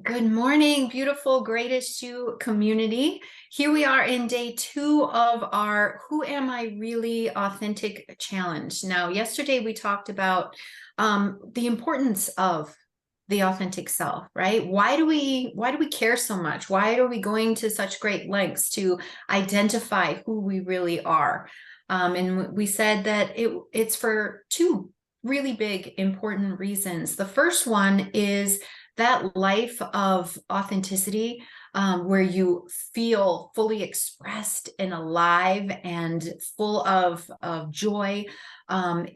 Good morning, beautiful Greatest You community. Here we are in day 2 of our Who Am I Really Authentic challenge. Now, yesterday we talked about the importance of the authentic self, right? Why do we care so much? Why are we going to such great lengths to identify who we really are? And we said that it's for two really big important reasons. The first one is that life of authenticity, where you feel fully expressed and alive and full of joy,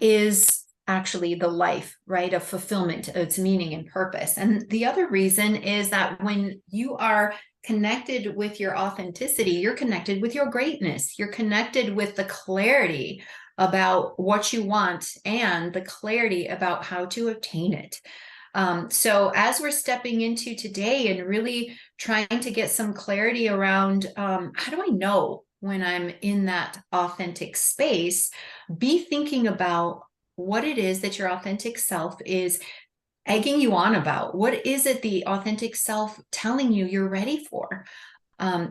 is actually the life, right, of fulfillment, its meaning and purpose. And the other reason is that when you are connected with your authenticity, you're connected with your greatness, you're connected with the clarity about what you want and the clarity about how to obtain it. So as we're stepping into today and really trying to get some clarity around how do I know when I'm in that authentic space, be thinking about what it is that your authentic self is egging you on about. What is it the authentic self telling you you're ready for?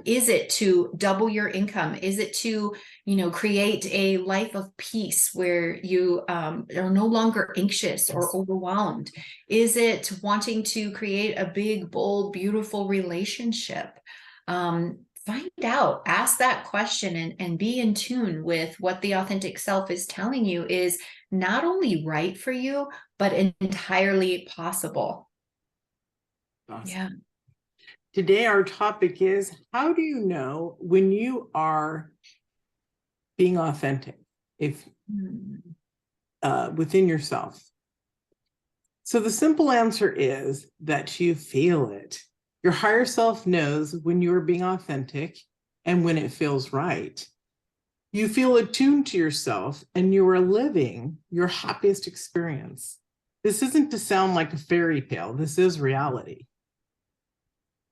Is it to double your income? Is it to, create a life of peace where you are no longer anxious or overwhelmed? Is it wanting to create a big, bold, beautiful relationship? Find out, ask that question, and be in tune with what the authentic self is telling you is not only right for you, but entirely possible. Awesome. Yeah. Today, our topic is, how do you know when you are being authentic within yourself? So the simple answer is that you feel it. Your higher self knows when you are being authentic and when it feels right. You feel attuned to yourself and you are living your happiest experience. This isn't to sound like a fairy tale. This is reality.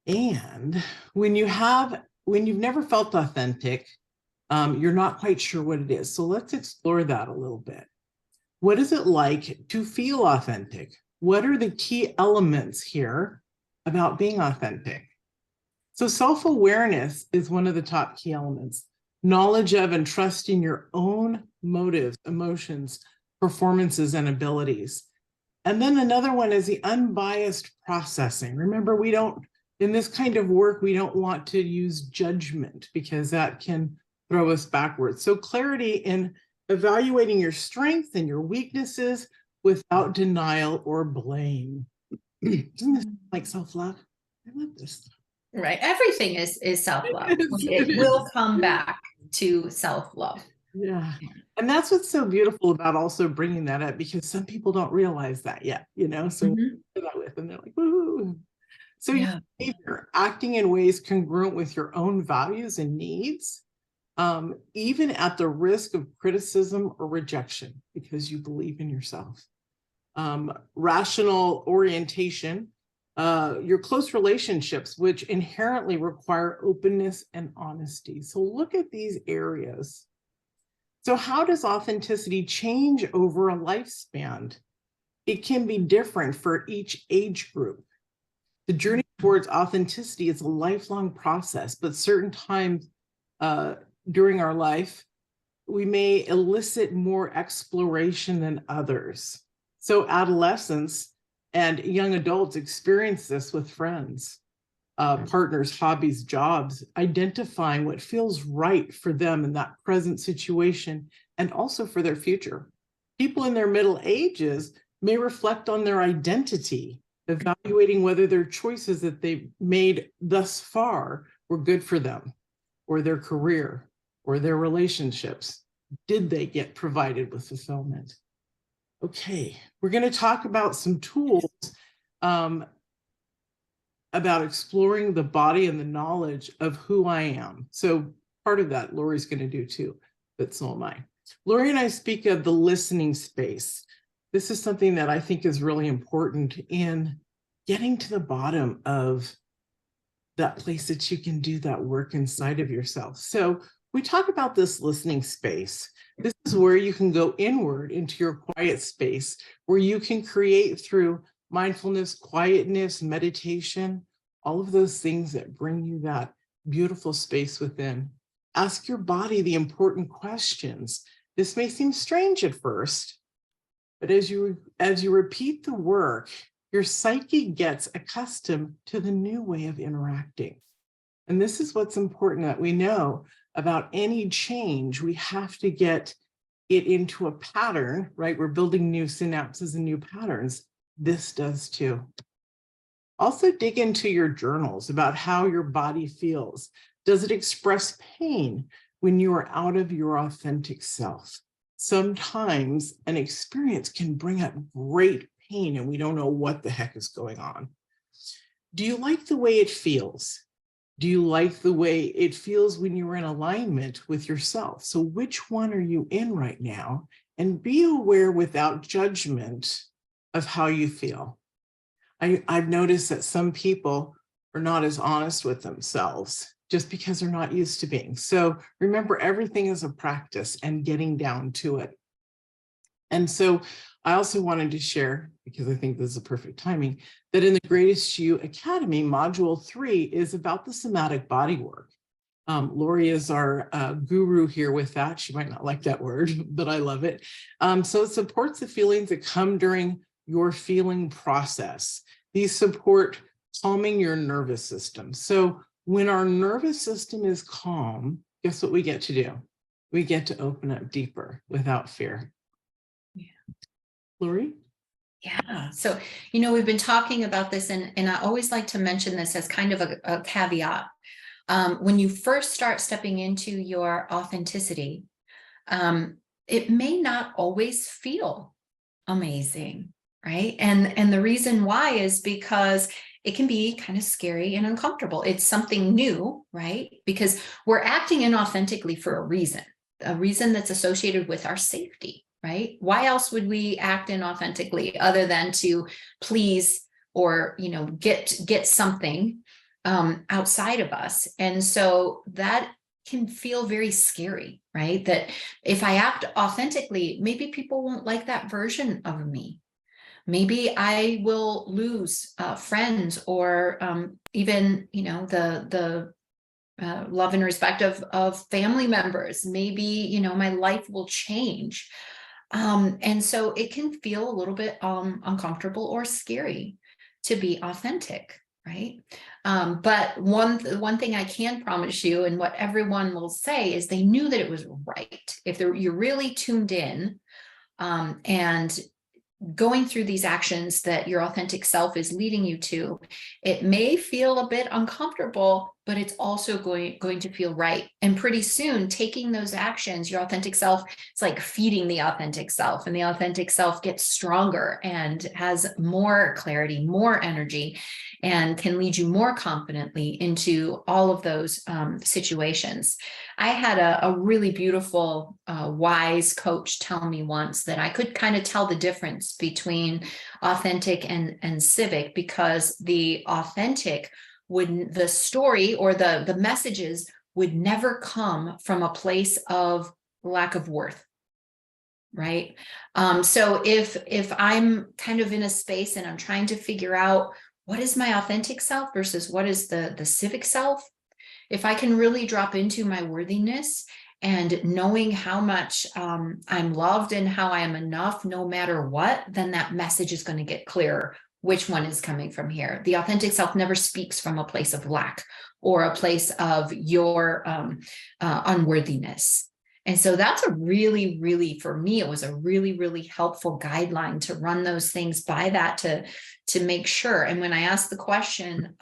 And when you've never felt authentic, you're not quite sure what it is. So let's explore that a little bit. What is it like to feel authentic? What are the key elements here about being authentic? So self-awareness is one of the top key elements. Knowledge of and trusting your own motives, emotions, performances, and abilities. And then another one is the unbiased processing. Remember, in this kind of work, we don't want to use judgment because that can throw us backwards. So clarity in evaluating your strengths and your weaknesses without denial or blame. Isn't this like self-love? I love this. Right. Everything is self-love. It will come back to self-love. Yeah. And that's what's so beautiful about also bringing that up, because some people don't realize that yet, so that with them, they're like, woo. So your behavior, acting in ways congruent with your own values and needs, even at the risk of criticism or rejection, because you believe in yourself. Rational orientation, your close relationships, which inherently require openness and honesty. So look at these areas. So how does authenticity change over a lifespan? It can be different for each age group. The journey towards authenticity is a lifelong process, but certain times during our life, we may elicit more exploration than others. So adolescents and young adults experience this with friends, partners, hobbies, jobs, identifying what feels right for them in that present situation and also for their future. People in their middle ages may reflect on their identity, evaluating whether their choices that they've made thus far were good for them, or their career, or their relationships. Did they get provided with fulfillment? Okay, we're going to talk about some tools about exploring the body and the knowledge of who I am. So part of that Lori's going to do too, but so am I. Lori and I speak of the listening space. This is something that I think is really important in getting to the bottom of that place that you can do that work inside of yourself. So we talk about this listening space. This is where you can go inward into your quiet space, where you can create through mindfulness, quietness, meditation, all of those things that bring you that beautiful space within. Ask your body the important questions. This may seem strange at first, but as you repeat the work, your psyche gets accustomed to the new way of interacting. And this is what's important that we know about any change. We have to get it into a pattern, right? We're building new synapses and new patterns. This does too. Also dig into your journals about how your body feels. Does it express pain when you are out of your authentic self? Sometimes an experience can bring up great pain and we don't know what the heck is going on. Do you like the way it feels? Do you like the way it feels when you're in alignment with yourself? So which one are you in right now? And be aware without judgment of how you feel. I've noticed that some people are not as honest with themselves just because they're not used to being. So remember, everything is a practice and getting down to it. And so I also wanted to share, because I think this is a perfect timing, that in the Greatest You Academy, Module 3 is about the somatic body work. Lori is our guru here with that. She might not like that word, but I love it. So it supports the feelings that come during your feeling process. These support calming your nervous system. So when our nervous system is calm, guess what we get to do? We get to open up deeper without fear. Yeah. Lori? Yeah. So, you know, we've been talking about this, and I always like to mention this as kind of a caveat. When you first start stepping into your authenticity, it may not always feel amazing, right? And the reason why is because it can be kind of scary and uncomfortable. It's something new, right? Because we're acting inauthentically for a reason that's associated with our safety, right? Why else would we act inauthentically other than to please or, you know, get something outside of us? And so that can feel very scary, right? That if I act authentically, maybe people won't like that version of me. Maybe I will lose friends, or even, you know, the love and respect of family members. Maybe, you know, my life will change. And so it can feel a little bit uncomfortable or scary to be authentic, right? But one thing I can promise you, and what everyone will say, is they knew that it was right. If you're really tuned in and going through these actions that your authentic self is leading you to, it may feel a bit uncomfortable, but it's also going to feel right. And pretty soon, taking those actions, your authentic self, it's like feeding the authentic self, and the authentic self gets stronger and has more clarity, more energy, and can lead you more confidently into all of those situations. I had a really beautiful, wise coach tell me once that I could kind of tell the difference between authentic and civic, because the authentic the story or the messages would never come from a place of lack of worth, right? So if I'm kind of in a space and I'm trying to figure out what is my authentic self versus what is the civic self, if I can really drop into my worthiness and knowing how much I'm loved and how I am enough no matter what, then that message is going to get clearer. Which one is coming from here? The authentic self never speaks from a place of lack or a place of your unworthiness. And so that's a really, really, for me, it was a really, really helpful guideline to run those things by that to make sure. And when I asked the question,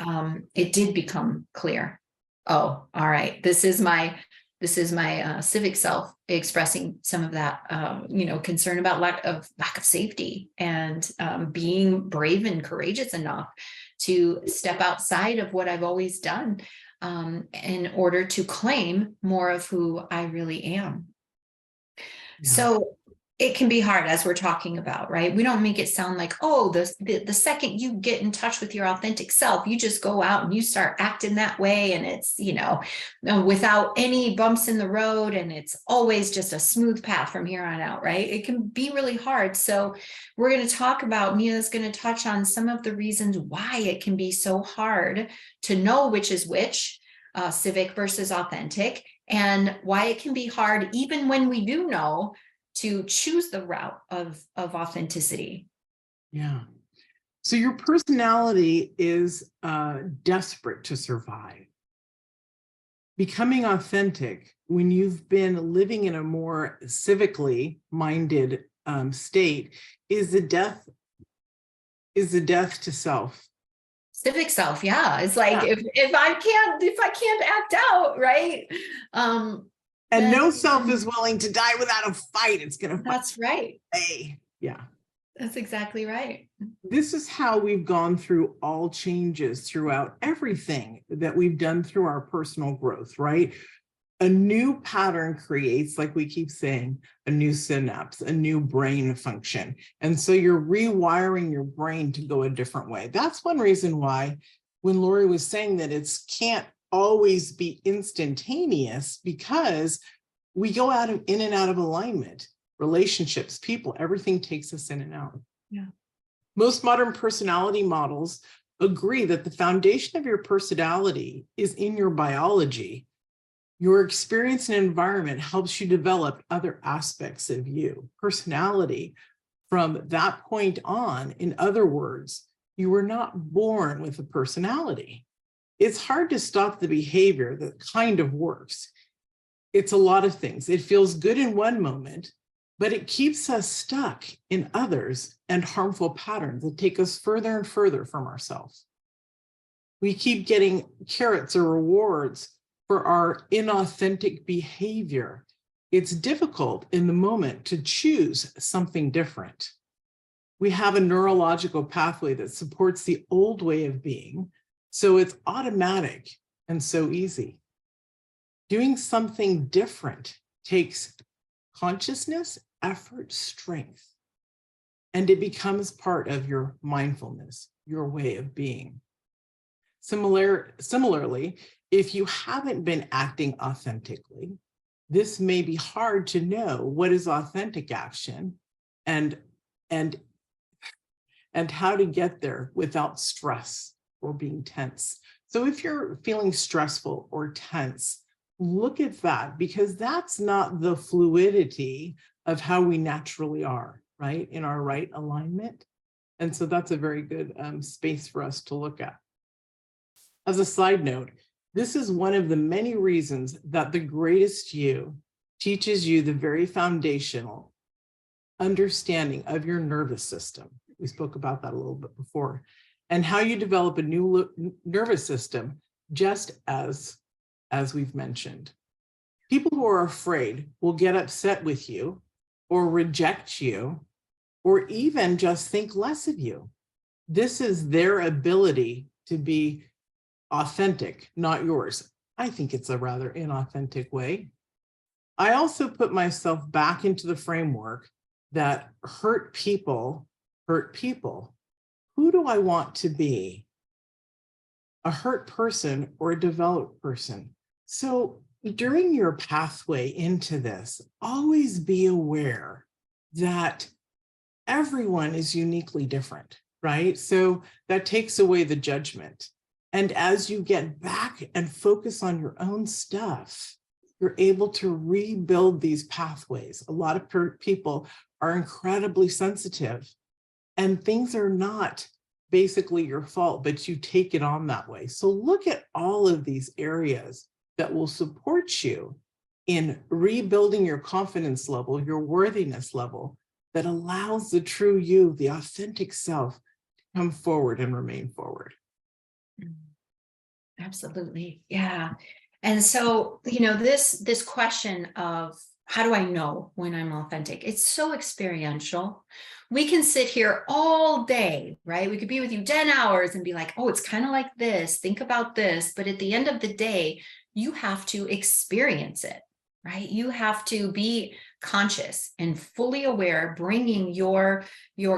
it did become clear. Oh, all right. This is my civic self expressing some of that, you know, concern about lack of safety, and being brave and courageous enough to step outside of what I've always done in order to claim more of who I really am. Yeah. So it can be hard, as we're talking about, right? We don't make it sound like, oh, the second you get in touch with your authentic self, you just go out and you start acting that way, and it's, without any bumps in the road, and it's always just a smooth path from here on out, right? It can be really hard. So we're going to talk about, Mia's going to touch on some of the reasons why it can be so hard to know which is which, civic versus authentic, and why it can be hard, even when we do know, to choose the route of authenticity. Yeah. So your personality is desperate to survive. Becoming authentic when you've been living in a more civically minded state is the death to self. Civic self, yeah. It's like, if I can't act out, right? And no self is willing to die without a fight. It's gonna fight. That's right. Yeah. That's exactly right. This is how we've gone through all changes throughout everything that we've done through our personal growth, right? A new pattern creates, like we keep saying, a new synapse, a new brain function. And so you're rewiring your brain to go a different way. That's one reason why when Lori was saying that it's can't always be instantaneous, because we go in and out of alignment. Relationships, people, everything takes us in and out. Yeah. Most modern personality models agree that the foundation of your personality is in your biology. Your experience and environment helps you develop other aspects of you. Personality, from that point on, in other words, you were not born with a personality. It's hard to stop the behavior that kind of works. It's a lot of things. It feels good in one moment, but it keeps us stuck in others and harmful patterns that take us further and further from ourselves. We keep getting carrots or rewards for our inauthentic behavior. It's difficult in the moment to choose something different. We have a neurological pathway that supports the old way of being, so it's automatic and so easy. Doing something different takes consciousness, effort, strength, and it becomes part of your mindfulness, your way of being. Similarly, if you haven't been acting authentically, this may be hard to know what is authentic action and how to get there without stress or being tense. So if you're feeling stressful or tense, look at that, because that's not the fluidity of how we naturally are, right? In our right alignment. And so that's a very good space for us to look at. As a side note, this is one of the many reasons that the greatest you teaches you the very foundational understanding of your nervous system. We spoke about that a little bit before, and how you develop a new nervous system, just as we've mentioned. People who are afraid will get upset with you or reject you, or even just think less of you. This is their ability to be authentic, not yours. I think it's a rather inauthentic way. I also put myself back into the framework that hurt people hurt people. Who do I want to be? A hurt person or a developed person? So during your pathway into this, always be aware that everyone is uniquely different, right? So that takes away the judgment. And as you get back and focus on your own stuff, you're able to rebuild these pathways. A lot of people are incredibly sensitive, and things are not basically your fault, but you take it on that way. So look at all of these areas that will support you in rebuilding your confidence level, your worthiness level, that allows the true you, the authentic self, to come forward and remain forward. Absolutely. Yeah. And so, this question of how do I know when I'm authentic? It's so experiential. We can sit here all day, right? We could be with you 10 hours and be like, oh, it's kind of like this. Think about this. But at the end of the day, you have to experience it. right? You have to be conscious and fully aware, bringing your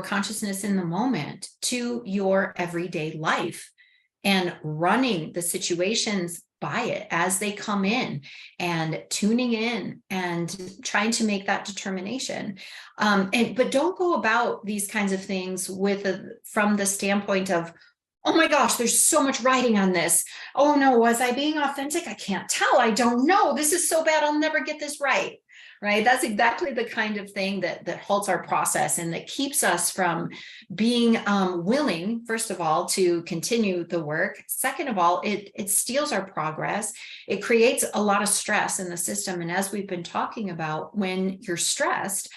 consciousness in the moment to your everyday life and running the situations by it as they come in and tuning in and trying to make that determination. But don't go about these kinds of things from the standpoint of, oh my gosh, there's so much writing on this. Oh no, was I being authentic? I can't tell. I don't know. This is so bad. I'll never get this right. Right. That's exactly the kind of thing that halts our process and that keeps us from being willing, first of all, to continue the work. Second of all, it steals our progress. It creates a lot of stress in the system. And as we've been talking about, when you're stressed,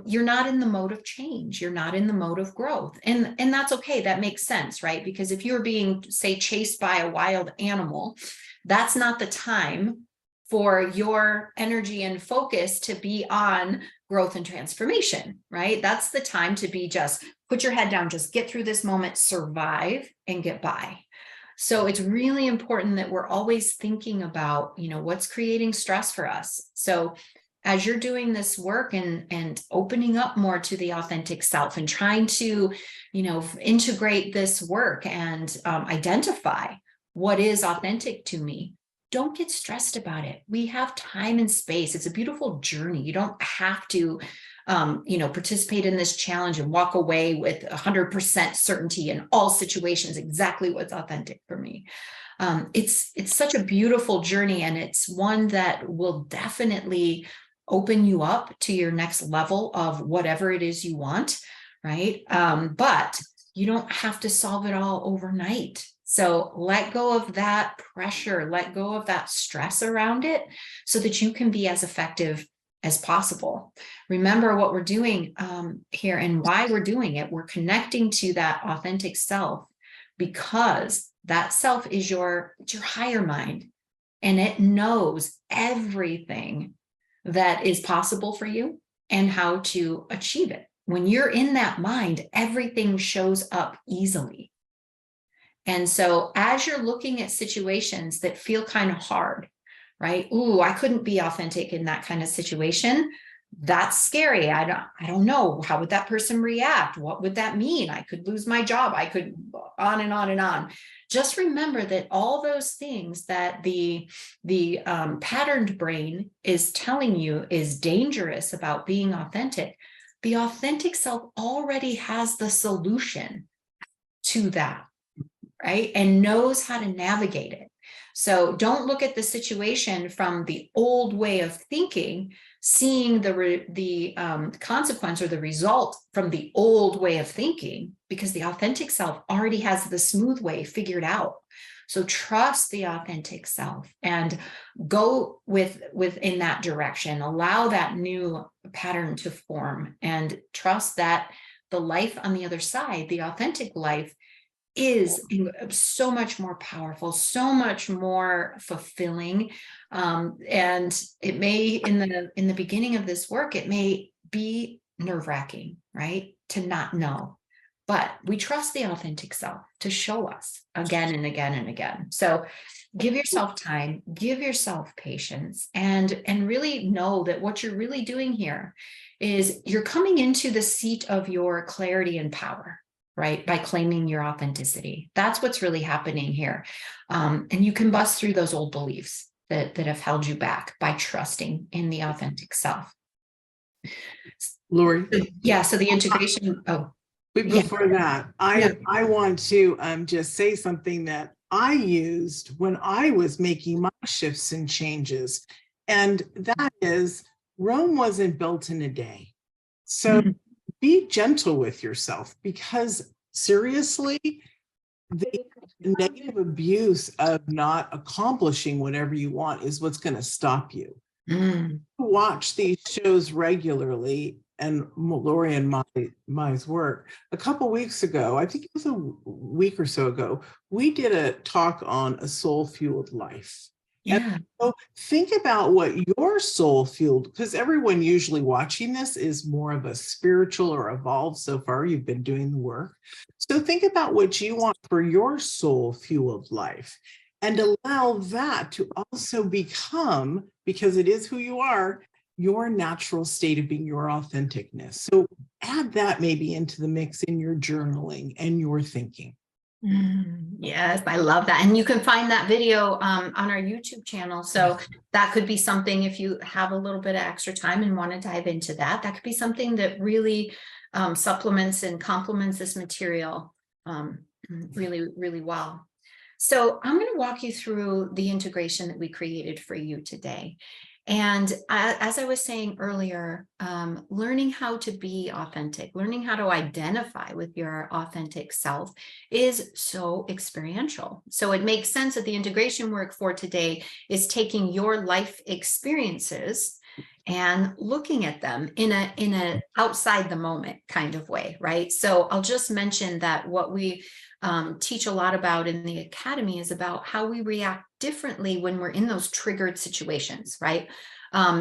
you're not in the mode of change. You're not in the mode of growth. And that's okay. That makes sense, right? Because if you're being, say, chased by a wild animal, that's not the time for your energy and focus to be on growth and transformation, right? That's the time to be just put your head down, just get through this moment, survive and get by. So it's really important that we're always thinking about, what's creating stress for us. So as you're doing this work and opening up more to the authentic self and trying to, integrate this work and identify what is authentic to me, don't get stressed about it. We have time and space. It's a beautiful journey. You don't have to, participate in this challenge and walk away with 100% certainty in all situations, exactly what's authentic for me. It's such a beautiful journey, and it's one that will definitely open you up to your next level of whatever it is you want, right? But you don't have to solve it all overnight. So let go of that pressure, let go of that stress around it so that you can be as effective as possible. Remember what we're doing here and why we're doing it. We're connecting to that authentic self because that self is your higher mind, and it knows everything that is possible for you and how to achieve it. When you're in that mind, everything shows up easily. And so as you're looking at situations that feel kind of hard, right? Ooh, I couldn't be authentic in that kind of situation. That's scary. I don't know. How would that person react? What would that mean? I could lose my job. I could on and on and on. Just remember that all those things that the patterned brain is telling you is dangerous about being authentic, the authentic self already has the solution to that, right? And knows how to navigate it. So don't look at the situation from the old way of thinking, seeing the consequence or the result from the old way of thinking, because the authentic self already has the smooth way figured out. So trust the authentic self and go within that direction. Allow that new pattern to form and trust that the life on the other side, the authentic life, is so much more powerful, so much more fulfilling. And it may, in the beginning of this work, it may be nerve-wracking, right? To not know. But we trust the authentic self to show us again and again and again. So give yourself time, give yourself patience, and really know that what you're really doing here is you're coming into the seat of your clarity and power, right? By claiming your authenticity. That's what's really happening here. And you can bust through those old beliefs that have held you back by trusting in the authentic self. Lori? Yeah, so the integration, Before that, I want to just say something that I used when I was making my shifts and changes. And that is, Rome wasn't built in a day. So be gentle with yourself, because seriously, the negative abuse of not accomplishing whatever you want is what's going to stop you. Watch these shows regularly, and Lori and my work. A couple weeks ago, I think it was a week or so ago, we did a talk on a soul-fueled life. Yeah. And so think about what your soul fueled, because everyone usually watching this is more of a spiritual or evolved. So far, you've been doing the work. So think about what you want for your soul fueled life. and allow that to also become, because it is who you are, your natural state of being, your authenticness. So add that maybe into the mix in your journaling and your thinking. Yes, I love that. And you can find that video on our YouTube channel. So that could be something, if you have a little bit of extra time and want to dive into that, that could be something that really supplements and complements this material really, really well. So I'm going to walk you through the integration that we created for you today. And as I was saying earlier, learning how to be authentic, learning how to identify with your authentic self is so experiential. So it makes sense that the integration work for today is taking your life experiences and looking at them in a outside the moment kind of way, right? So I'll just mention that what we teach a lot about in the academy is about how we react differently when we're in those triggered situations, right?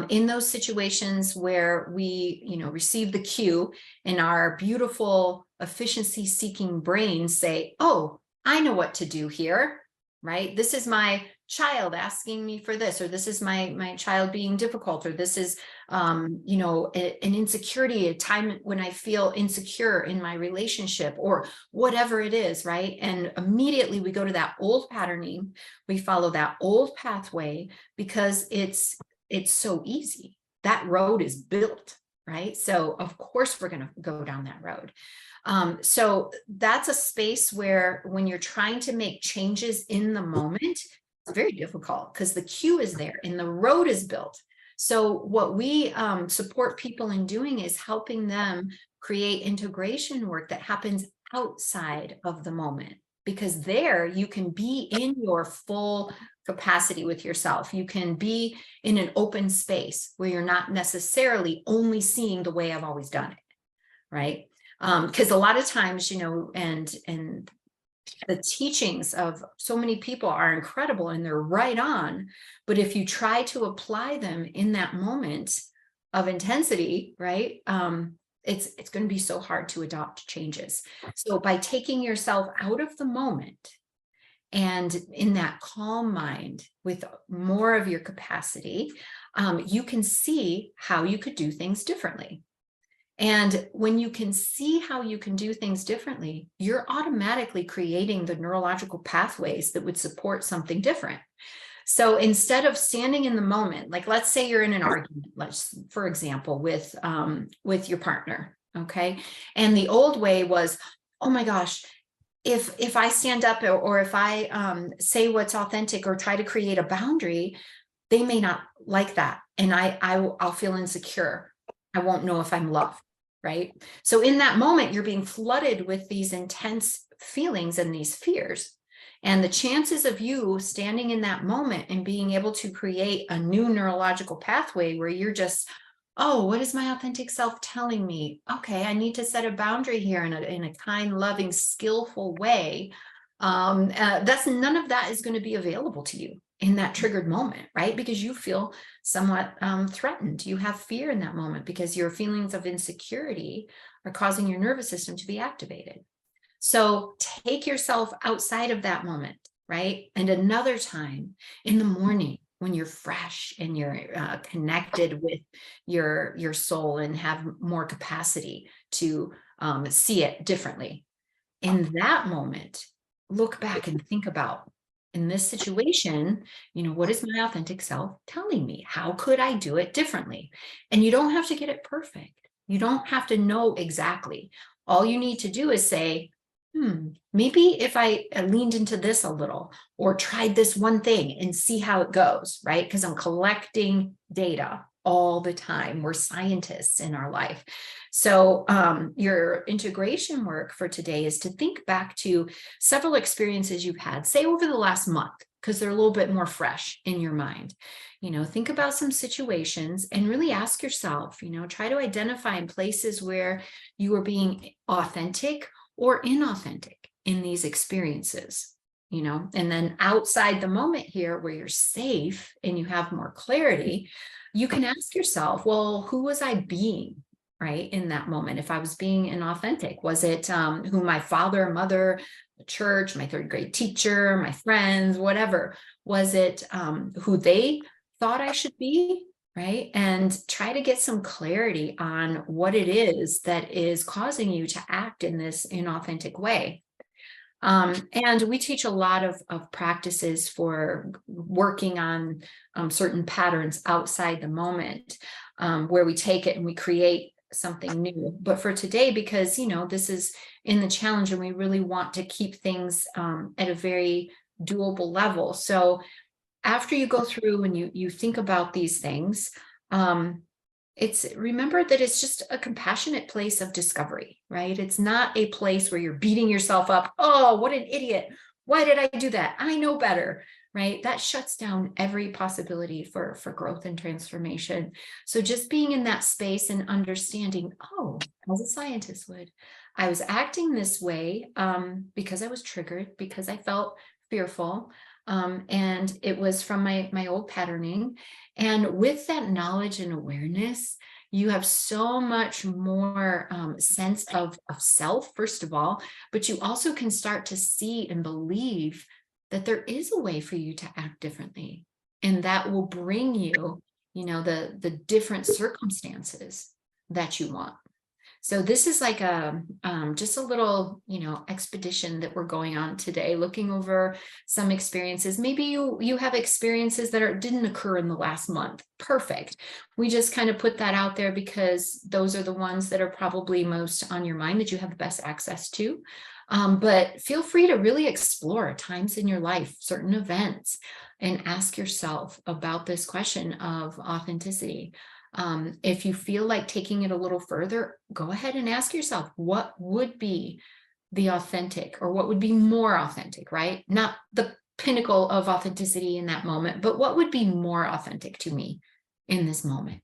In those situations where we, receive the cue and our beautiful efficiency seeking brains say, oh, I know what to do here, right? This is my child asking me for this, or this is my child being difficult, or this is an insecurity, a time when I feel insecure in my relationship, or whatever it is, right? And immediately we go to that old patterning, we follow that old pathway because it's so easy. That road is built, right? So of course we're going to go down that road. So that's a space where when you're trying to make changes in the moment, it's very difficult because the cue is there and the road is built. So what we support people in doing is helping them create integration work that happens outside of the moment, because there you can be in your full capacity with yourself. You can be in an open space where you're not necessarily only seeing the way I've always done it, right? Because a lot of times, and the teachings of so many people are incredible and they're right on. But if you try to apply them in that moment of intensity, right, it's going to be so hard to adopt changes. So by taking yourself out of the moment and in that calm mind with more of your capacity, you can see how you could do things differently. And when you can see how you can do things differently, you're automatically creating the neurological pathways that would support something different. So instead of standing in the moment, like let's say you're in an argument, for example, with your partner, okay? And the old way was, oh my gosh, if I stand up or if I say what's authentic or try to create a boundary, they may not like that, and I'll feel insecure. I won't know if I'm loved, right? So in that moment, you're being flooded with these intense feelings and these fears. And the chances of you standing in that moment and being able to create a new neurological pathway where you're just, oh, what is my authentic self telling me? Okay, I need to set a boundary here in a kind, loving, skillful way. That's none of that is going to be available to you in that triggered moment, right? Because you feel somewhat threatened. You have fear in that moment because your feelings of insecurity are causing your nervous system to be activated. So take yourself outside of that moment, right? And another time in the morning when you're fresh and you're connected with your soul and have more capacity to see it differently. In that moment, look back and think about, in this situation, what is my authentic self telling me? How could I do it differently? And you don't have to get it perfect. You don't have to know exactly. All you need to do is say, maybe if I leaned into this a little or tried this one thing and see how it goes, right? Because I'm collecting data all the time. We're scientists in our life. So your integration work for today is to think back to several experiences you've had, say over the last month, because they're a little bit more fresh in your mind. Think about some situations and really ask yourself, try to identify in places where you are being authentic or inauthentic in these experiences. And then outside the moment here where you're safe and you have more clarity, you can ask yourself, well, who was I being? right? In that moment, if I was being inauthentic, was it who my father, mother, the church, my third grade teacher, my friends, whatever? Was it who they thought I should be? Right. And try to get some clarity on what it is that is causing you to act in this inauthentic way. And we teach a lot of practices for working on certain patterns outside the moment, where we take it and we create something new. But for today, because, this is in the challenge and we really want to keep things at a very doable level. So after you go through and you think about these things, remember that it's just a compassionate place of discovery, right? It's not a place where you're beating yourself up. Oh, what an idiot. Why did I do that? I know better, right? That shuts down every possibility for growth and transformation. So just being in that space and understanding, oh, as a scientist would, I was acting this way because I was triggered, because I felt fearful. And it was from my old patterning. And with that knowledge and awareness, you have so much more sense of self, first of all, but you also can start to see and believe that there is a way for you to act differently. And that will bring you, the different circumstances that you want. So this is like just a little, expedition that we're going on today, looking over some experiences. Maybe you have experiences that didn't occur in the last month. Perfect. We just kind of put that out there because those are the ones that are probably most on your mind, that you have the best access to. But feel free to really explore times in your life, certain events, and ask yourself about this question of authenticity. If you feel like taking it a little further, go ahead and ask yourself, what would be the authentic, or what would be more authentic, right? Not the pinnacle of authenticity in that moment, but what would be more authentic to me in this moment?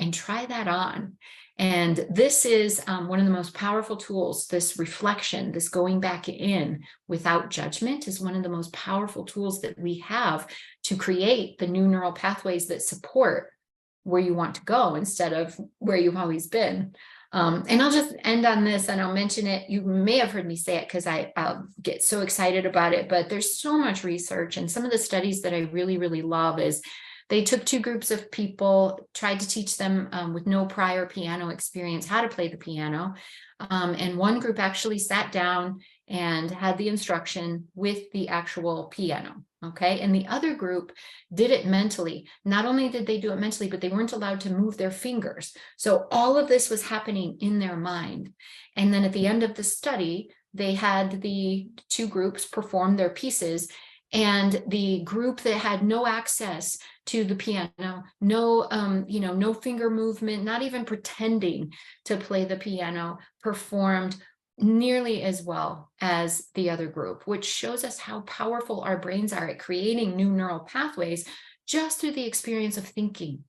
And try that on. And this is one of the most powerful tools. This reflection, this going back in without judgment, is one of the most powerful tools that we have to create the new neural pathways that support where you want to go instead of where you've always been. And I'll just end on this, and I'll mention it. You may have heard me say it because I get so excited about it, but there's so much research, and some of the studies that I really, really love is they took two groups of people, tried to teach them with no prior piano experience how to play the piano. And one group actually sat down and had the instruction with the actual piano. Okay. And the other group did it mentally. Not only did they do it mentally, but they weren't allowed to move their fingers. So all of this was happening in their mind. And then at the end of the study, they had the two groups perform their pieces. And the group that had no access to the piano, no finger movement, not even pretending to play the piano, performed nearly as well as the other group, which shows us how powerful our brains are at creating new neural pathways just through the experience of thinking.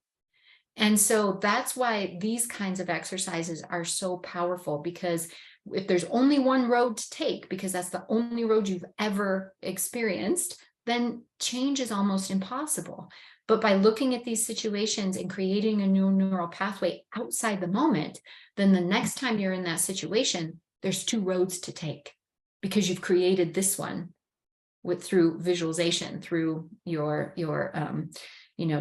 And so that's why these kinds of exercises are so powerful, because if there's only one road to take, because that's the only road you've ever experienced, then change is almost impossible. But by looking at these situations and creating a new neural pathway outside the moment, then the next time you're in that situation, there's two roads to take, because you've created this one through visualization, through your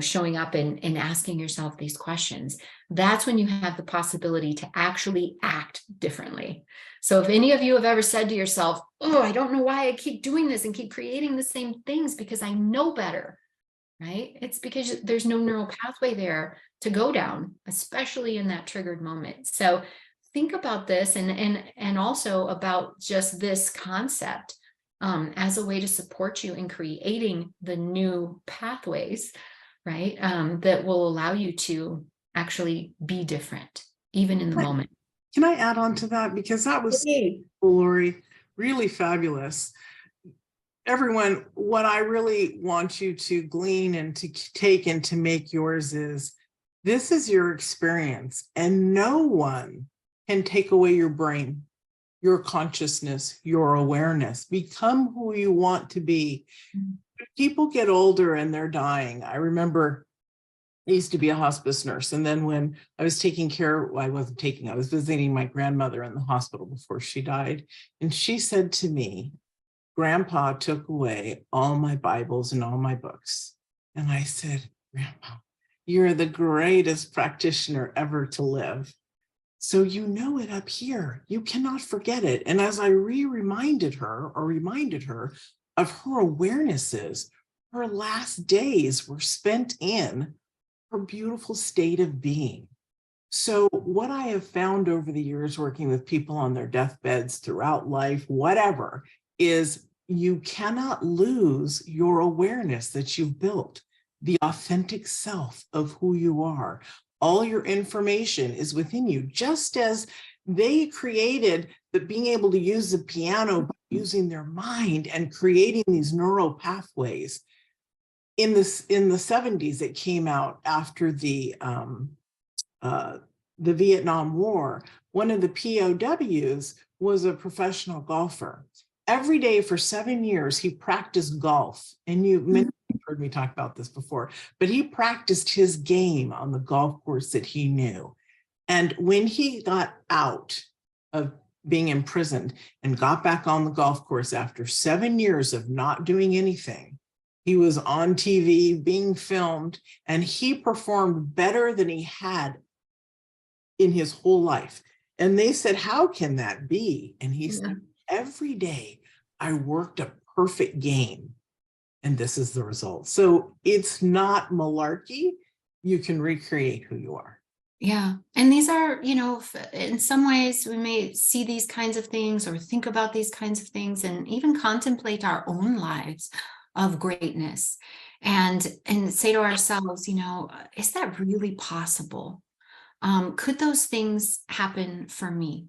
showing up and asking yourself these questions. That's when you have the possibility to actually act differently. So if any of you have ever said to yourself, oh, I don't know why I keep doing this and keep creating the same things, because I know better, right? It's because there's no neural pathway there to go down, especially in that triggered moment. So think about this and also about just this concept as a way to support you in creating the new pathways, right? That will allow you to actually be different, even in the moment. Can I add on to that? Because that was, Lori, really fabulous. Everyone, what I really want you to glean and to take and to make yours is, this is your experience, and no one can take away your brain, your consciousness, your awareness. Become who you want to be. People get older and they're dying. I remember I used to be a hospice nurse. And then when I was taking care, well, I was visiting my grandmother in the hospital before she died. And she said to me, Grandpa took away all my Bibles and all my books. And I said, Grandpa, you're the greatest practitioner ever to live. So you know it up here. You cannot forget it. And as I reminded her of her awarenesses, her last days were spent in her beautiful state of being. So what I have found over the years working with people on their deathbeds throughout life, whatever, is you cannot lose your awareness that you've built, the authentic self of who you are. All your information is within you, just as they created the being able to use the piano by using their mind and creating these neural pathways. In the 70s, it came out after the Vietnam War. One of the POWs was a professional golfer. Every day for 7 years, he practiced golf. And you've heard me talk about this before, but he practiced his game on the golf course that he knew. And when he got out of being imprisoned and got back on the golf course after 7 years of not doing anything, he was on TV being filmed, and he performed better than he had in his whole life. And they said, how can that be? And he said, every day I worked a perfect game, and this is the result. So it's not malarkey. You can recreate who you are. Yeah. And these are, in some ways we may see these kinds of things or think about these kinds of things and even contemplate our own lives of greatness and say to ourselves, is that really possible? Could those things happen for me?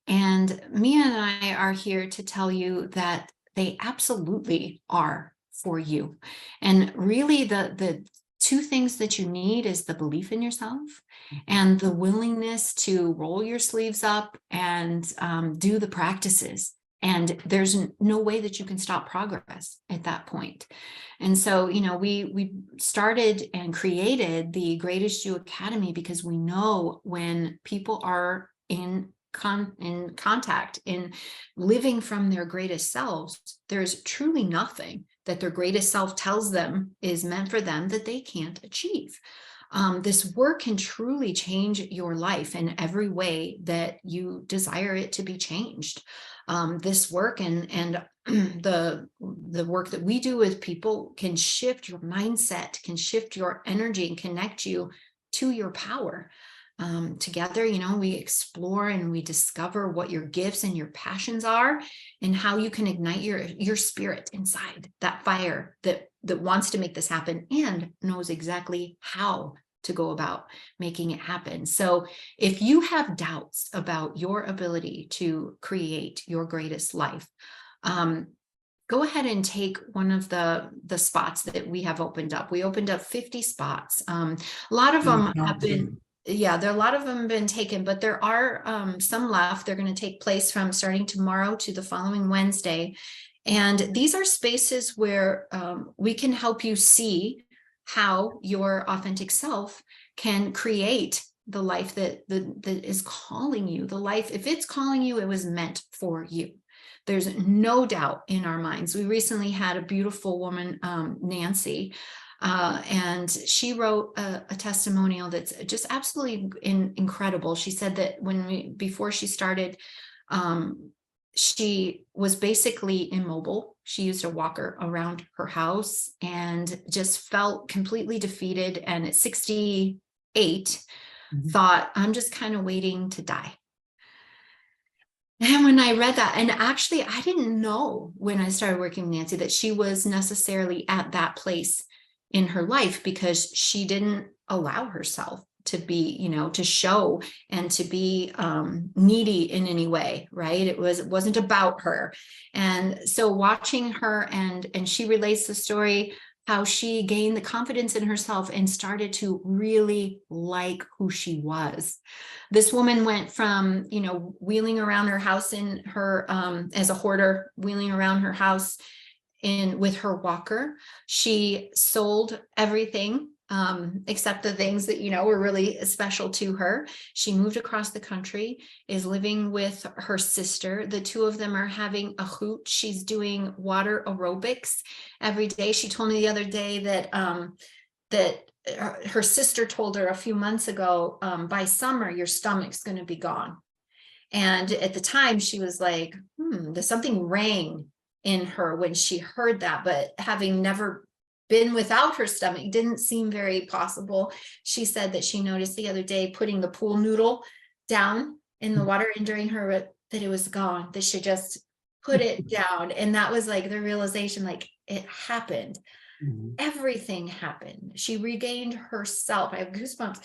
And Mia and I are here to tell you that they absolutely are for you. And really the two things that you need is the belief in yourself and the willingness to roll your sleeves up and do the practices. And there's no way that you can stop progress at that point. And so, we started and created the Greatest You Academy because we know when people are in contact, in living from their greatest selves, there's truly nothing that their greatest self tells them is meant for them that they can't achieve. This work can truly change your life in every way that you desire it to be changed. This work and the work that we do with people can shift your mindset, can shift your energy, and connect you to your power. Together, we explore and we discover what your gifts and your passions are and how you can ignite your spirit inside, that fire that wants to make this happen and knows exactly how to go about making it happen. So if you have doubts about your ability to create your greatest life, go ahead and take one of the spots that we have opened up. We opened up 50 spots. A lot of them have been, a lot of them have been taken, but there are some left. They're going to take place from starting tomorrow to the following Wednesday. And these are spaces where we can help you see how your authentic self can create the life that is calling you. The life, if it's calling you, it was meant for you. There's no doubt in our minds. We recently had a beautiful woman, Nancy, and she wrote a testimonial that's just absolutely incredible. She said that before she started, she was basically immobile. She used a walker around her house and just felt completely defeated. And at 68, thought, I'm just kind of waiting to die. And when I read that, and actually, I didn't know when I started working with Nancy that she was necessarily at that place in her life because she didn't allow herself to be, to show and to be needy in any way, right? It wasn't about her. And so watching her and she relates the story, how she gained the confidence in herself and started to really like who she was. This woman went from, wheeling around her house in her, as a hoarder, wheeling around her house with her walker. She sold everything except the things that, were really special to her. She moved across the country, is living with her sister. The two of them are having a hoot. She's doing water aerobics every day. She told me the other day that, her sister told her a few months ago, by summer, your stomach's going to be gone. And at the time she was like, there's something rang in her when she heard that, but having never been without her stomach didn't seem very possible. She said that she noticed the other day putting the pool noodle down in the water, and during her that it was gone, that she just put it down. And that was like the realization, like it happened. Everything happened. She regained herself. I have goosebumps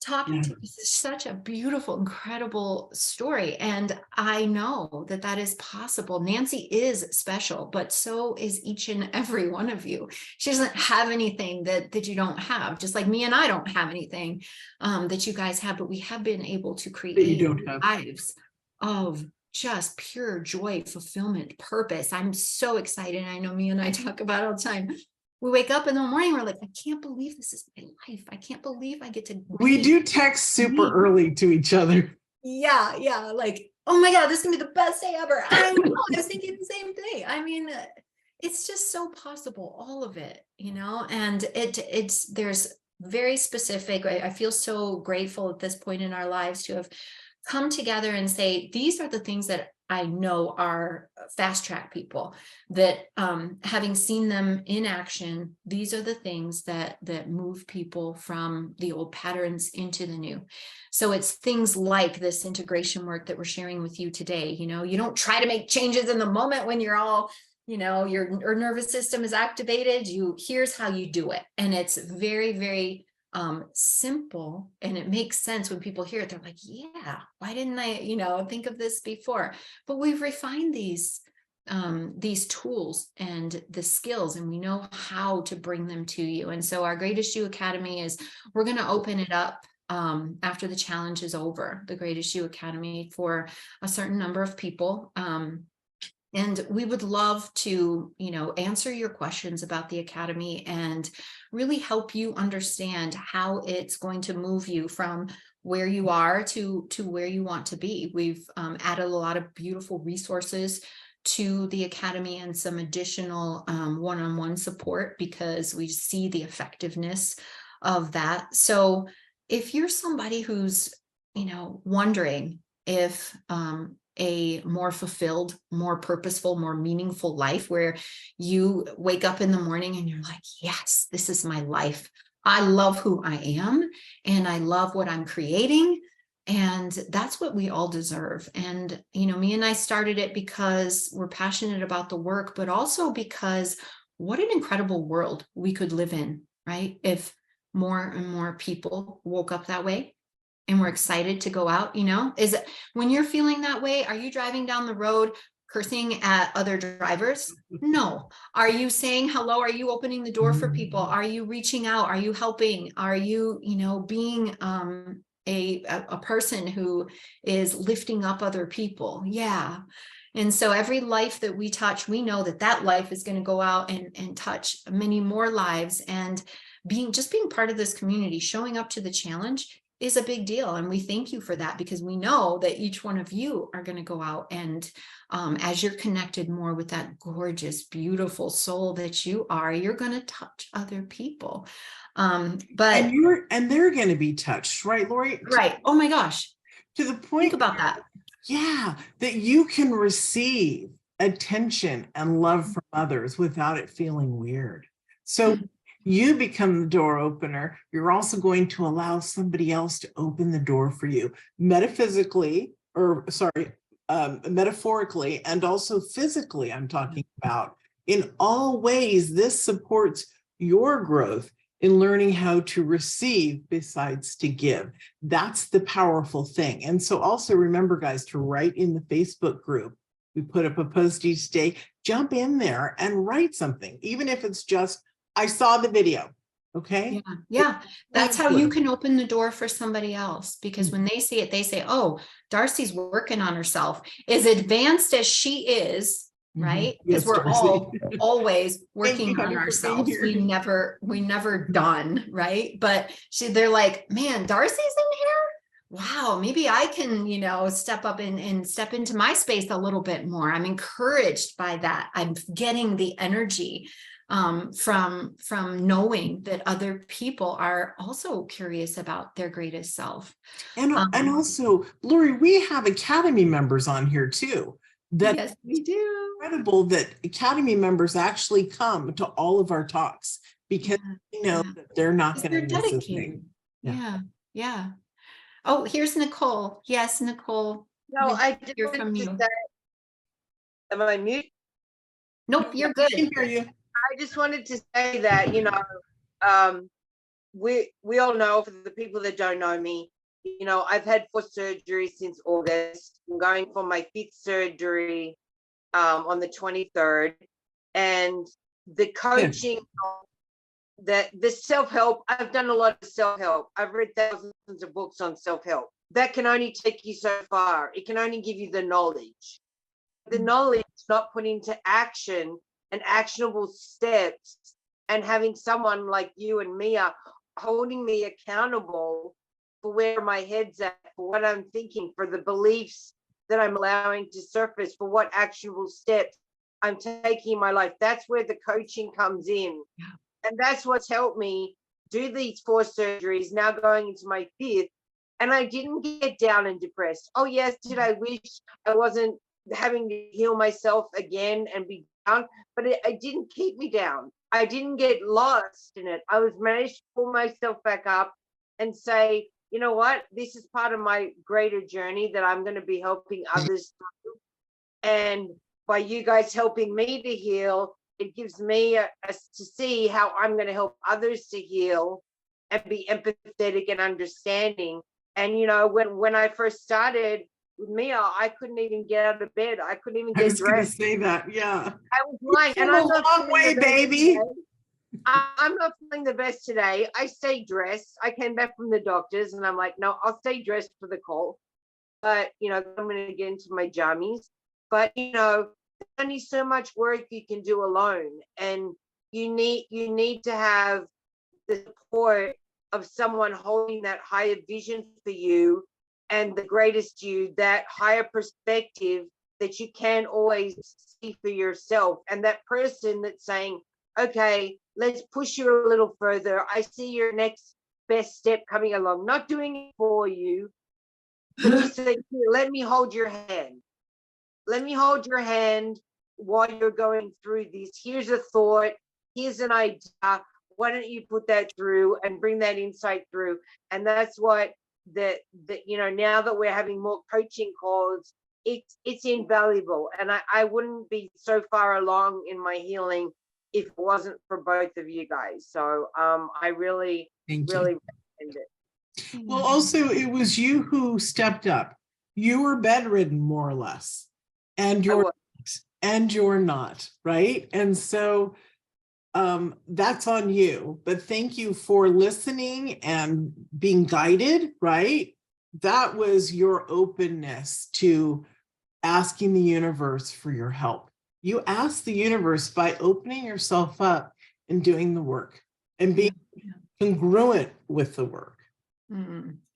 talking to you. This is such a beautiful, incredible story. And I know that that is possible. Nancy is special, but so is each and every one of you. She doesn't have anything that you don't have, just like me and I don't have anything that you guys have, but we have been able to create lives of just pure joy, fulfillment, purpose. I'm so excited. I know me and I talk about it all the time. We wake up in the morning, we're like, I can't believe this is my life. I can't believe I get to. We do text super early to each other. Yeah. Like, oh my God, this is gonna be the best day ever. I know, I was thinking the same thing. I mean, it's just so possible, all of it, and there's very specific. I feel so grateful at this point in our lives to have come together and say, these are the things that I know are fast track people, that having seen them in action, these are the things that move people from the old patterns into the new. So it's things like this integration work that we're sharing with you today. You don't try to make changes in the moment when you're all, your nervous system is activated. Here's how you do it. And it's very, very simple, and it makes sense when people hear it. They're like, yeah, why didn't I think of this before? But we've refined these tools and the skills, and we know how to bring them to you. And so our Greatest You Academy is, we're going to open it up after the challenge is over, the Greatest You Academy, for a certain number of people. And we would love to, answer your questions about the Academy and really help you understand how it's going to move you from where you are to where you want to be. We've added a lot of beautiful resources to the Academy and some additional one-on-one support, because we see the effectiveness of that. So if you're somebody who's, wondering if a more fulfilled, more purposeful, more meaningful life, where you wake up in the morning and you're like, yes, this is my life. I love who I am, and I love what I'm creating. And that's what we all deserve. And, me and I started it because we're passionate about the work, but also because what an incredible world we could live in, right? If more and more people woke up that way and we're excited to go out, is it, when you're feeling that way, are you driving down the road cursing at other drivers? No. Are you saying hello? Are you opening the door for people? Are you reaching out? Are you helping? Are you, being a person who is lifting up other people? Yeah. And so every life that we touch, we know that life is going to go out and touch many more lives. And being part of this community, showing up to the challenge, is a big deal. And we thank you for that, because we know that each one of you are going to go out and as you're connected more with that gorgeous, beautiful soul that you are, you're going to touch other people. But they're going to be touched, right, Lori? Right. Oh my gosh. To the point. Think about that. Yeah. That you can receive attention and love from others without it feeling weird. So you become the door opener. You're also going to allow somebody else to open the door for you, metaphorically, and also physically. I'm talking about, in all ways, this supports your growth in learning how to receive besides to give. That's the powerful thing. And so also remember, guys, to write in the Facebook group. We put up a post each day. Jump in there and write something, even if it's just, I saw the video. Okay. Yeah. That's how you can open the door for somebody else, because when they see it, they say, oh, Darcy's working on herself. As advanced as she is, right? Yes, Because we're Darcy. all always Thank working you, on honey, for being ourselves. here. We never done, right? But they're like, man, Darcy's in here. Wow, maybe I can, step up and step into my space a little bit more. I'm encouraged by that. I'm getting the energy from knowing that other people are also curious about their greatest self. And also, Lori, we have Academy members on here too. Yes, we do. Incredible that Academy members actually come to all of our talks because that they're not going to miss a dedicated. thing. Yeah. Oh, here's Nicole. Yes, Nicole. No, we'd I love to just hear wanted from to you. say, am I mute? Nope, you're I good. can hear you. I just wanted to say that, we all know, for the people that don't know me, I've had 4 surgeries since August. I'm going for my 5th surgery on the 23rd. And the coaching, the self-help, I've done a lot of self-help. I've read thousands of books on self-help. That can only take you so far. It can only give you the knowledge. The knowledge not put into action and actionable steps, and having someone like you and Mia holding me accountable for where my head's at, for what I'm thinking, for the beliefs that I'm allowing to surface, for what actionable steps I'm taking in my life. That's where the coaching comes in. Yeah. And that's what's helped me do these 4 surgeries, now going into my 5th. And I didn't get down and depressed. Oh, yes, did I wish I wasn't having to heal myself again and be down? But it didn't keep me down. I didn't get lost in it. I was managed to pull myself back up and say, you know what? This is part of my greater journey that I'm going to be helping others through. And by you guys helping me to heal, it gives me to see how I'm going to help others to heal and be empathetic and understanding. And, when I first started with Mia, I couldn't even get out of bed. I couldn't even get dressed. I was going to say that. Yeah. I was lying. And I'm a long way, baby. I'm not feeling the best today. I stayed dressed. I came back from the doctors and I'm like, no, I'll stay dressed for the call. But, I'm going to get into my jammies. But, there's only so much work you can do alone. And you need to have the support of someone holding that higher vision for you and the greatest you, that higher perspective that you can always see for yourself. And that person that's saying, okay, let's push you a little further. I see your next best step coming along, not doing it for you, but just saying, let me hold your hand. Let me hold your hand while you're going through this. Here's a thought. Here's an idea. Why don't you put that through and bring that insight through? And that's what now that we're having more coaching calls, it's invaluable. And I wouldn't be so far along in my healing if it wasn't for both of you guys. So I really recommend it. Well, also, it was you who stepped up. You were bedridden, more or less, and you're not, right? And so that's on you. But thank you for listening and being guided, right? That was your openness to asking the universe for your help. You asked the universe by opening yourself up and doing the work and being congruent with the work.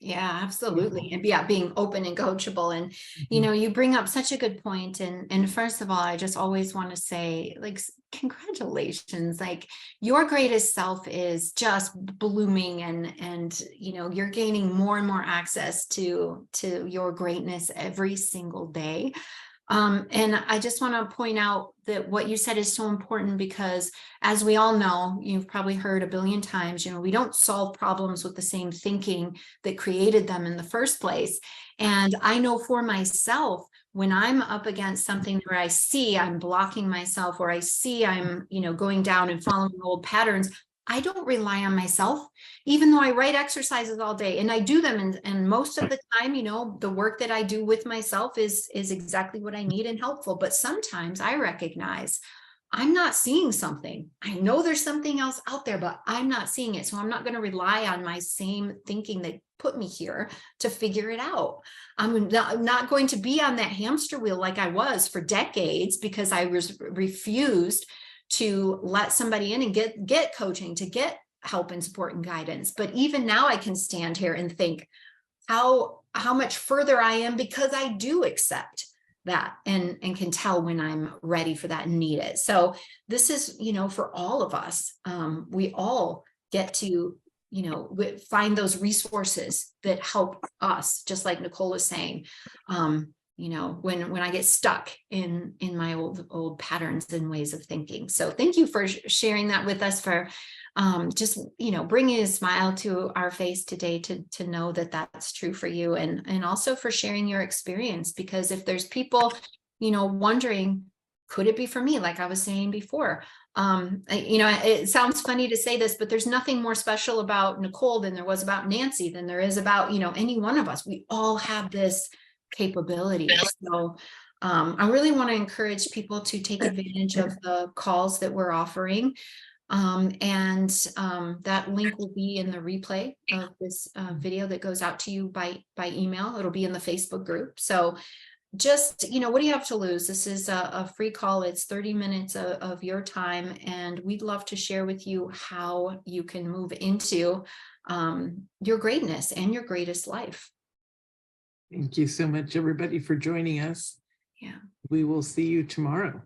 Yeah, absolutely. And being open and coachable. And, you bring up such a good point. And first of all, I just always want to say, like, congratulations, like your greatest self is just blooming and, you're gaining more and more access to your greatness every single day. And I just want to point out that what you said is so important because, as we all know, you've probably heard a billion times, we don't solve problems with the same thinking that created them in the first place. And I know for myself, when I'm up against something where I see I'm blocking myself, or I see I'm, going down and following old patterns, I don't rely on myself, even though I write exercises all day and I do them. And most of the time, the work that I do with myself is exactly what I need and helpful. But sometimes I recognize, I'm not seeing something. I know there's something else out there, but I'm not seeing it. So I'm not going to rely on my same thinking that put me here to figure it out. I'm not going to be on that hamster wheel like I was for decades because I was refused to let somebody in and get coaching, to get help and support and guidance. But even now I can stand here and think how much further I am because I do accept that and can tell when I'm ready for that and need it. So this is, you know, for all of us, we all get to, you know, find those resources that help us, just like Nicole was saying, you know, when I get stuck in my old patterns and ways of thinking. So thank you for sharing that with us, for just, you know, bringing a smile to our face today to know that that's true for you, and also for sharing your experience, because if there's people, you know, wondering, could it be for me? Like I was saying before, you know, it sounds funny to say this, but there's nothing more special about Nicole than there was about Nancy, than there is about, you know, any one of us. We all have this capability. So I really want to encourage people to take advantage of the calls that we're offering. That link will be in the replay of this video that goes out to you by email. It'll be in the Facebook group. So just, you know, what do you have to lose? This is a free call. It's 30 minutes of your time, and we'd love to share with you how you can move into your greatness and your greatest life. Thank you so much, everybody, for joining us. Yeah. We will see you tomorrow.